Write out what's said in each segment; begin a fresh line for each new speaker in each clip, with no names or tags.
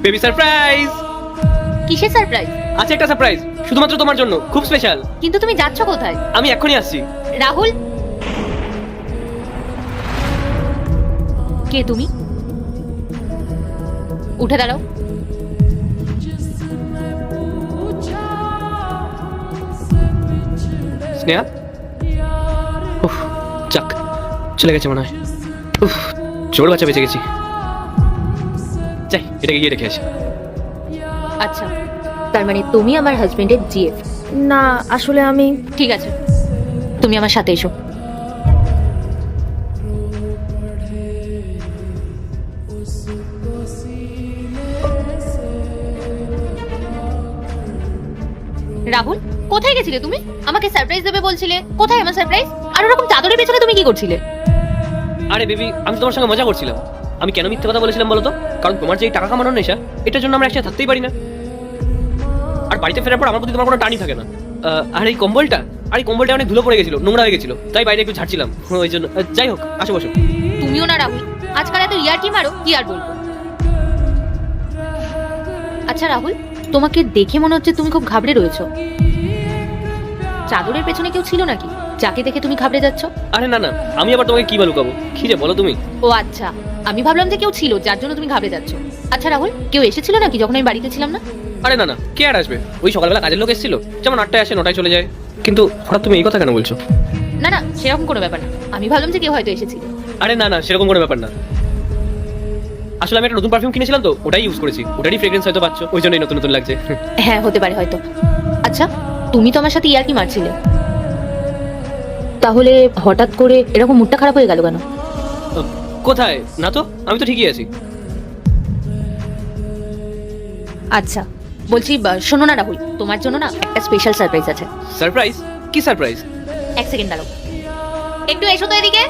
Baby surprise.
কিসের surprise?
আছে একটা সারপ্রাইজ শুধুমাত্র তোমার জন্য, খুব স্পেশাল।
কিন্তু তুমি যাচ্ছ কোথায়?
আমি এক্ষুনি আসছি।
রাহুল, কে তুমি? উঠে দাঁড়াও।
স্নেহা, উফ, যাক চলে গেছে মনে হয়। উফ, জোর বাচ্চা বেঁচে গেছি। যাই, এটাকে গিয়ে রেখে আসি।
আচ্ছা, তার মানে তুমি আমার হাজবেন্ডের জিএফ?
না আসলে আমি
ঠিক আছে, তুমি আমার সাথে এসো। রাহুল, কোথায় গেছিলে তুমি? আমাকে সারপ্রাইজ দেবে বলছিলে, কোথায় আমার সারপ্রাইজ? আর ওরকম চাদরের পেছনে তুমি কি করছিলে?
আরে বেবি, আমি তোমার সঙ্গে মজা করছিলাম। আমি কেন মিথ্যে কথা বলেছিলাম বলো তো? কারণ তোমার যে এই টাকা কামানোর নেশা, এটার জন্য আমরা একসাথে থাকতেই পারি না। আর বাড়িতে ফেরার পর আমার প্রতি তোমার কোনো টানই থাকে না। আর এই কম্বলটা অনেক ধুলো পড়ে গেছিল, নোংরা হয়ে গেছিল, তাই বাইরে একটু ঝাড়ছিলাম ওই জন্য। যাই হোক, আসো বসো।
তুমিও না রাহুল, আজকাল এত ইয়ার কি মারো, কি আর বলবো। আচ্ছা রাহুল, তোমাকে দেখে মনে হচ্ছে তুমি খুব ঘাবড়ে রয়েছো। চাদরের পেছনে কেউ ছিল নাকি যাকে দেখে তুমি ঘাবড়ে যাচ্ছ?
আরে না না, আমি আবার তোমাকে কি বা লুকাবো? কি যে বলো তুমি।
ও আচ্ছা, আমি ভাবলাম যে কেউ ছিল যার জন্য তুমি ঘাবড়ে যাচ্ছ। আচ্ছা রাহুল, কেউ এসেছিল নাকি যখন আমি বাড়িতে ছিলাম না?
আরে না না, কে আর আসবে? ওই সকালবেলা কাজের লোক এসেছিল, যেমন 8টায় আসে 9টায় চলে যায়। কিন্তু হঠাৎ তুমি এই কথা কেন বলছো?
না না, সেরকম কোনো ব্যাপার না, আমি ভাবলাম যে কেউ হয়তো এসেছিল।
আরে না না, সেরকম কোনো ব্যাপার না। আসলে আমি একটা নতুন পারফিউম কিনেছিলাম তো, ওটাই ইউজ করেছি। ওটারই ফ্রেগ্রেন্স হয়তো পাচ্ছ, ওই জন্যই নতুন নতুন লাগছে।
হ্যাঁ হতে পারে হয়তো। আচ্ছা, তুমি তো আমার সাথে ইয়ার কি মারছিলে, তাহলে হঠাৎ করে এরকম মুডটা খারাপ হয়ে গেল কেন?
কোথায়? না তো, আমি তো ঠিকই আছি।
আচ্ছা বলছি, শোনো না রাহুল, তোমার জন্য না একটা স্পেশাল সারপ্রাইজ আছে।
সারপ্রাইজ? কি সারপ্রাইজ?
এক সেকেন্ড দাঁড়াও, একটু এসো তো এদিকে।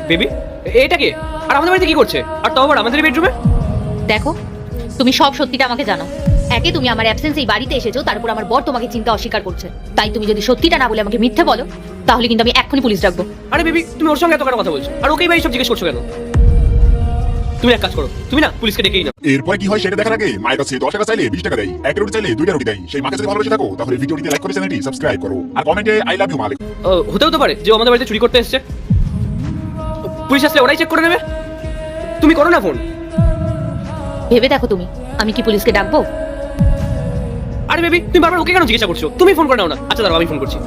বেবি, এটা কে? আর আমাদের বাড়িতে কি করছে? আর তাও আবার আমাদের বেডরুমে?
দেখো, তুমি সব সত্যিটা আমাকে জানো। একে তুমি আমার অ্যাবসেন্স এই বাড়িতে এসেছো, তার উপর আমার বর তোমাকে চিন্তা অস্বীকার করছে। তাই তুমি যদি সত্যিটা না বলে আমাকে মিথ্যে বলো, তাহলে কিন্তু আমি এক্ষুনি পুলিশ ডাকবো।
আরে বেবি, তুমি ওর সঙ্গে এত কেন কথা বলছো? আর ওকেই বা এইসব জিজ্ঞেস করছো কেন? তুমি এক কাজ করো, তুমি না পুলিশকে ডেকেই না।
এরপরে কি হয় সেটা দেখার আগে মায়ের কাছে 10 টাকা চাইলে 20 টাকা দেয়, 1 রুটি চাইলে 2টা রুটি দেয়। সেই মাকে যদি ভালোবেসে থাকো তাহলে ভিডিওটিতে লাইক করে চ্যানেলটি সাবস্ক্রাইব করো আর কমেন্টে আই লাভ ইউ মা লিখো।
হতেও তো পারে যে ও আমাদের বাড়িতে চুরি করতে এসেছে। পুলিশ আসলে ওরাই চেক করে নেবে। তুমি করো না ফোন।
ভেবে দেখো তুমি, আমি কি পুলিশকে ডাকবো?
আরে বেবি, তুমি বারবার ওকে কেন জিজ্ঞাসা করছো? তুমি ফোন করে নাও না। আচ্ছা দাঁড়াও, আমি ফোন করছি।